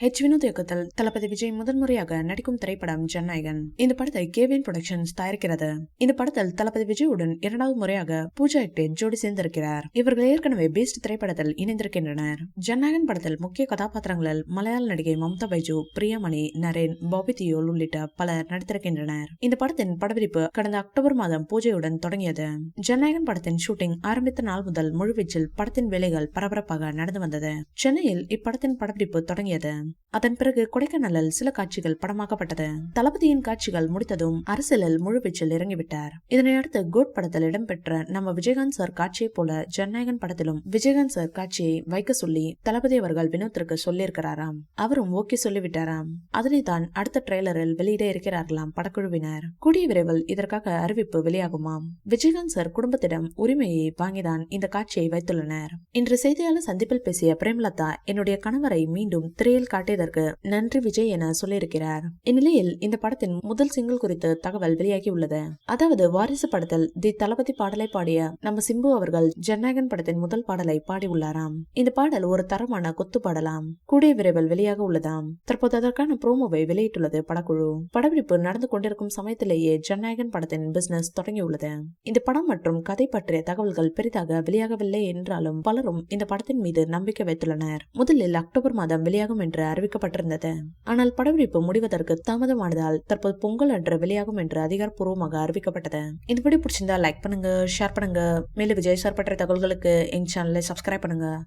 வினோத் இயக்கத்தில் தளபதி விஜய் முதன்முறையாக நடிக்கும் திரைப்படம் ஜனநாயகன். இந்த படத்தை கேவின் புரொடக்ஷன்ஸ் தயாரிக்கிறது. இந்த படத்தில் தளபதி விஜயுடன் இரண்டாவது முறையாக பூஜா ஹெக்டே ஜோடி சேர்ந்திருக்கிறார். இவர்கள் ஏற்கனவே பீஸ்ட் திரைப்படத்தில் இணைந்திருக்கின்றனர். ஜனநாயகன் படத்தில் முக்கிய கதாபாத்திரங்களில் மலையாள நடிகை மம்தா பைஜு, பிரியாமணி, நரேன், பாபி தியோல் உள்ளிட்ட பலர் நடித்திருக்கின்றனர். இந்த படத்தின் படப்பிடிப்பு கடந்த அக்டோபர் மாதம் பூஜையுடன் தொடங்கியது. ஜனநாயகன் படத்தின் ஷூட்டிங் ஆரம்பித்த நாள் முதல் முழுவீச்சில் படத்தின் வேலைகள் பரபரப்பாக நடந்து வந்தது. சென்னையில் இப்படத்தின் படப்பிடிப்பு தொடங்கியது. அதன் பிறகு கொடைக்கானலில் சில காட்சிகள் படமாக்கப்பட்டது. தளபதியின் காட்சிகள் முடித்ததும் அரசியலில் முழுவீச்சில் இறங்கிவிட்டார். இதனையடுத்து கோட் படத்தில் இடம்பெற்ற நம்ம விஜயகாந்த் சார் காட்சியை போல ஜனநாயகன் படத்திலும் விஜயகாந்த் சார் காட்சியை வைக்க சொல்லி தளபதி அவர்கள் வினோத்திற்கு சொல்லியிருக்கிறாராம். அவரும் ஓகே சொல்லிவிட்டாராம். அதனை தான் அடுத்த ட்ரெய்லரில் வெளியிட இருக்கிறார்களாம் படக்குழுவினர். கூடிய விரைவில் இதற்காக அறிவிப்பு வெளியாகுமாம். விஜயகாந்த் சார் குடும்பத்திடம் உரிமையை வாங்கிதான் இந்த காட்சியை வைத்துள்ளனர். இன்று செய்தியாளர் சந்திப்பில் பேசிய பிரேமலதா, என்னுடைய கணவரை மீண்டும் திரையில் காட்டியதற்கு நன்றி விஜய் என சொல்லியிருக்கிறார். இந்நிலையில் இந்த படத்தின் முதல் சிங்கிள் குறித்து தகவல் வெளியாகியுள்ளது. அதாவது வாரிசு படத்தில் தி தளபதி பாடலை பாடிய நம்ம சிம்பு அவர்கள் ஜனநாயகன் படத்தின் முதல் பாடலை பாடியுள்ளாராம். இந்த பாடல் ஒரு தரமான கொத்து பாடலாம். கூடிய விரைவில் வெளியாக உள்ளதாம். தற்போது அதற்கான ப்ரோமோவை வெளியிட்டுள்ளது படக்குழு. படப்பிடிப்பு நடந்து கொண்டிருக்கும் சமயத்திலேயே ஜனநாயகன் படத்தின் பிசினஸ் தொடங்கியுள்ளது. இந்த படம் மற்றும் கதை பற்றிய தகவல்கள் பெரிதாக வெளியாகவில்லை என்றாலும் பலரும் இந்த படத்தின் மீது நம்பிக்கை வைத்துள்ளனர். முதலில் அக்டோபர் மாதம் வெளியாகும் என்று அறிவிக்கப்பட்டிருந்தது. ஆனால் படப்பிடிப்பு முடிவதற்கு தாமதமானதால் தற்போது பொங்கல் அன்று வெளியாகும் என்று அதிகாரப்பூர்வமாக அறிவிக்கப்பட்டது. இந்த வீடியோ பிடிச்சிருந்தா லைக் பண்ணுங்க, ஷேர் பண்ணுங்க. மேலும் விஜய் சார் பற்றிய தகவல்களுக்கு எங்க சேனலை சப்ஸ்கிரைப் பண்ணுங்க.